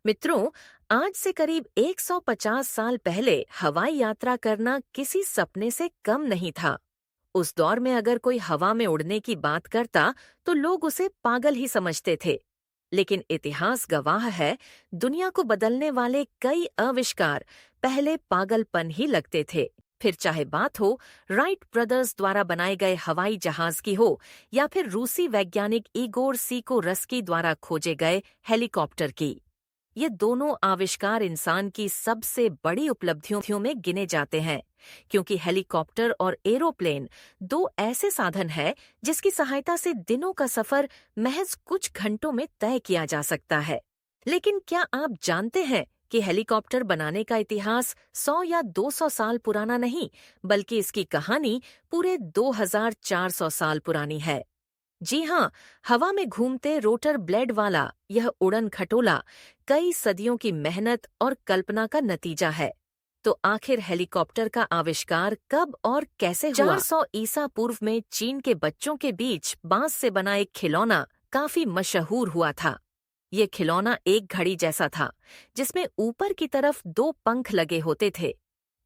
मित्रों, आज से करीब 150 साल पहले हवाई यात्रा करना किसी सपने से कम नहीं था। उस दौर में अगर कोई हवा में उड़ने की बात करता तो लोग उसे पागल ही समझते थे। लेकिन इतिहास गवाह है, दुनिया को बदलने वाले कई आविष्कार पहले पागलपन ही लगते थे। फिर चाहे बात हो राइट ब्रदर्स द्वारा बनाए गए हवाई जहाज की हो या फिर रूसी वैज्ञानिक इगोर सीकोरस्की द्वारा खोजे गए हेलीकॉप्टर की। ये दोनों आविष्कार इंसान की सबसे बड़ी उपलब्धियों में गिने जाते हैं, क्योंकि हेलीकॉप्टर और एरोप्लेन दो ऐसे साधन हैं जिसकी सहायता से दिनों का सफर महज कुछ घंटों में तय किया जा सकता है। लेकिन क्या आप जानते हैं कि हेलीकॉप्टर बनाने का इतिहास 100 या 200 साल पुराना नहीं, बल्कि इसकी कहानी पूरे 2400 साल पुरानी है। जी हाँ, हवा में घूमते रोटर ब्लेड वाला यह उड़न खटोला कई सदियों की मेहनत और कल्पना का नतीजा है। तो आखिर हेलीकॉप्टर का आविष्कार कब और कैसे हुआ? 400 ईसा पूर्व में चीन के बच्चों के बीच बांस से बना एक खिलौना काफी मशहूर हुआ था। ये खिलौना एक घड़ी जैसा था, जिसमें ऊपर की तरफ दो पंख लगे होते थे।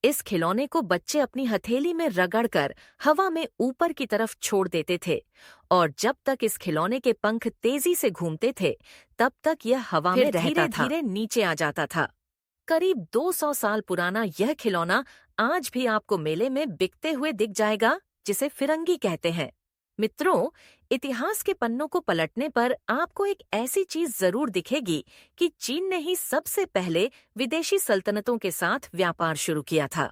इस खिलौने को बच्चे अपनी हथेली में रगड़कर हवा में ऊपर की तरफ छोड़ देते थे, और जब तक इस खिलौने के पंख तेजी से घूमते थे, तब तक यह हवा में रहता था, धीरे नीचे आ जाता था। करीब 200 साल पुराना यह खिलौना आज भी आपको मेले में बिकते हुए दिख जाएगा, जिसे फिरंगी कहते हैं। मित्रों, इतिहास के पन्नों को पलटने पर आपको एक ऐसी चीज जरूर दिखेगी कि चीन ने ही सबसे पहले विदेशी सल्तनतों के साथ व्यापार शुरू किया था।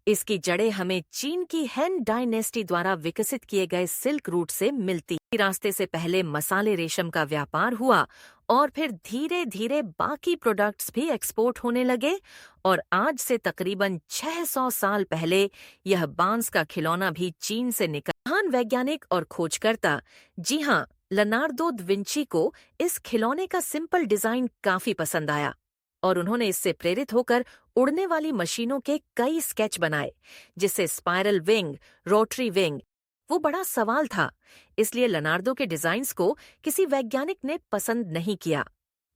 इसकी जड़ें हमें चीन की हैन डायनेस्टी द्वारा विकसित किए गए सिल्क रूट से मिलती। रास्ते से पहले मसाले रेशम का व्यापार हुआ, और फिर धीरे धीरे बाकी प्रोडक्ट्स भी एक्सपोर्ट होने लगे, और आज से तकरीबन 600 साल पहले यह बांस का खिलौना भी चीन से निकल। महान वैज्ञानिक और खोजकर्ता, जी हाँ, लियोनार्दो दा विंची को इस खिलौने का सिंपल डिजाइन काफी पसंद आया, और उन्होंने इससे प्रेरित होकर उड़ने वाली मशीनों के कई स्केच बनाए, जिससे स्पाइरल विंग, रोटरी विंग। वो बड़ा सवाल था, इसलिए लियोनार्दो के डिजाइन्स को किसी वैज्ञानिक ने पसंद नहीं किया।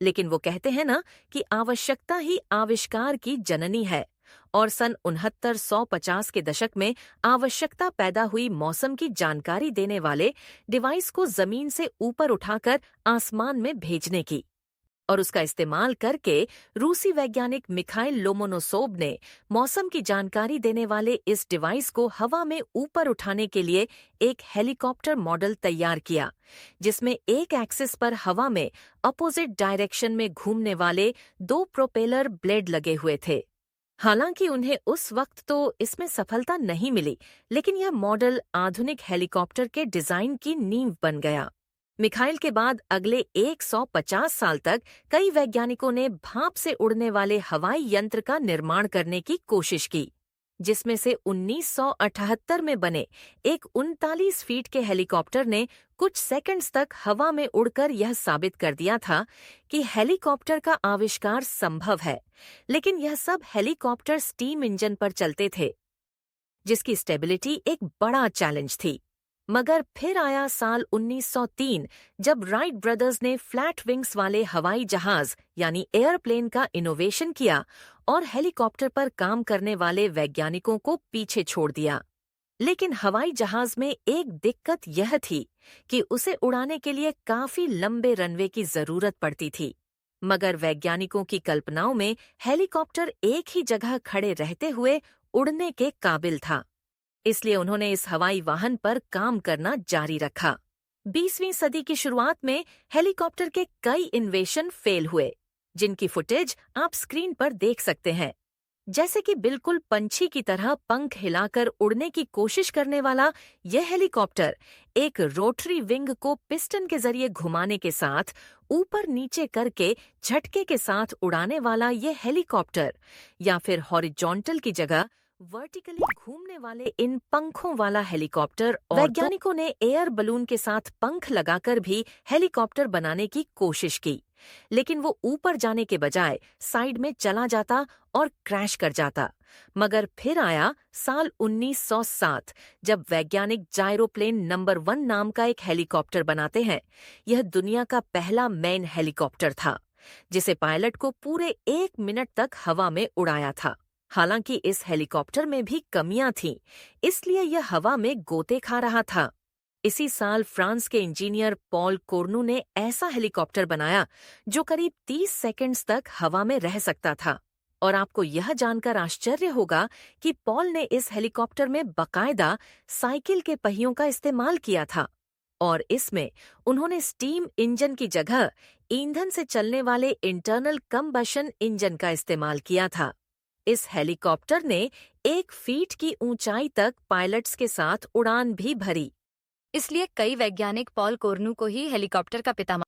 लेकिन वो कहते हैं ना कि आवश्यकता ही आविष्कार की जननी है, और सन 6950 के दशक में आवश्यकता पैदा हुई मौसम की जानकारी देने वाले डिवाइस को जमीन से ऊपर उठाकर आसमान में भेजने की। और उसका इस्तेमाल करके रूसी वैज्ञानिक मिखाइल लोमोनोसोव ने मौसम की जानकारी देने वाले इस डिवाइस को हवा में ऊपर उठाने के लिए एक हेलीकॉप्टर मॉडल तैयार किया, जिसमें एक एक्सिस पर हवा में अपोजिट डायरेक्शन में घूमने वाले दो प्रोपेलर ब्लेड लगे हुए थे। हालांकि उन्हें उस वक्त तो इसमें सफलता नहीं मिली, लेकिन यह मॉडल आधुनिक हेलीकॉप्टर के डिजाइन की नींव बन गया। मिखाइल के बाद अगले 150 साल तक कई वैज्ञानिकों ने भाप से उड़ने वाले हवाई यंत्र का निर्माण करने की कोशिश की, जिसमें से 1978 में बने एक 39 फीट के हेलीकॉप्टर ने कुछ सेकंड्स तक हवा में उड़कर यह साबित कर दिया था कि हेलीकॉप्टर का आविष्कार संभव है। लेकिन यह सब हेलीकॉप्टर स्टीम इंजन पर चलते थे, जिसकी स्टेबिलिटी एक बड़ा चैलेंज थी। मगर फिर आया साल 1903, जब राइट ब्रदर्स ने फ्लैट विंग्स वाले हवाई जहाज यानी एयरप्लेन का इनोवेशन किया, और हेलीकॉप्टर पर काम करने वाले वैज्ञानिकों को पीछे छोड़ दिया। लेकिन हवाई जहाज में एक दिक्कत यह थी कि उसे उड़ाने के लिए काफी लंबे रनवे की जरूरत पड़ती थी। मगर वैज्ञानिकों की कल्पनाओं में हेलीकॉप्टर एक ही जगह खड़े रहते हुए उड़ने के काबिल था, इसलिए उन्होंने इस हवाई वाहन पर काम करना जारी रखा। 20वीं सदी की शुरुआत में हेलीकॉप्टर के कई इन्वेशन फेल हुए, जिनकी फुटेज आप स्क्रीन पर देख सकते हैं। जैसे कि बिल्कुल पंछी की तरह पंख हिलाकर उड़ने की कोशिश करने वाला यह हेलीकॉप्टर एक रोटरी विंग को पिस्टन के जरिए घुमाने के साथ ऊपर नीचे करके झटके के साथ उड़ाने वाला यह हेलीकॉप्टर, या फिर हॉरिजॉन्टल की जगह वर्टिकली घूमने वाले इन पंखों वाला हेलीकॉप्टर। और वैज्ञानिकों ने एयर बलून के साथ पंख लगाकर भी हेलीकॉप्टर बनाने की कोशिश की, लेकिन वो ऊपर जाने के बजाय साइड में चला जाता और क्रैश कर जाता। मगर फिर आया साल 1907, जब वैज्ञानिक जायरोप्लेन नंबर 1 नाम का एक हेलीकॉप्टर बनाते हैं। यह दुनिया का पहला मैन हेलीकॉप्टर था, जिसे पायलट को पूरे 1 मिनट तक हवा में उड़ाया था। हालांकि इस हेलीकॉप्टर में भी कमियां थीं, इसलिए यह हवा में गोते खा रहा था। इसी साल फ्रांस के इंजीनियर पॉल कोर्नू ने ऐसा हेलीकॉप्टर बनाया जो करीब 30 सेकंड्स तक हवा में रह सकता था। और आपको यह जानकर आश्चर्य होगा कि पॉल ने इस हेलीकॉप्टर में बकायदा साइकिल के पहियों का इस्तेमाल किया था और इसमें उन्होंने स्टीम इंजन की जगह ईंधन से चलने वाले इंटरनल कंबशन इंजन का इस्तेमाल किया था। इस हेलीकॉप्टर ने 1 फीट की ऊंचाई तक पायलट्स के साथ उड़ान भी भरी। इसलिए कई वैज्ञानिक पॉल कोर्नू को ही हेलीकॉप्टर का पितामह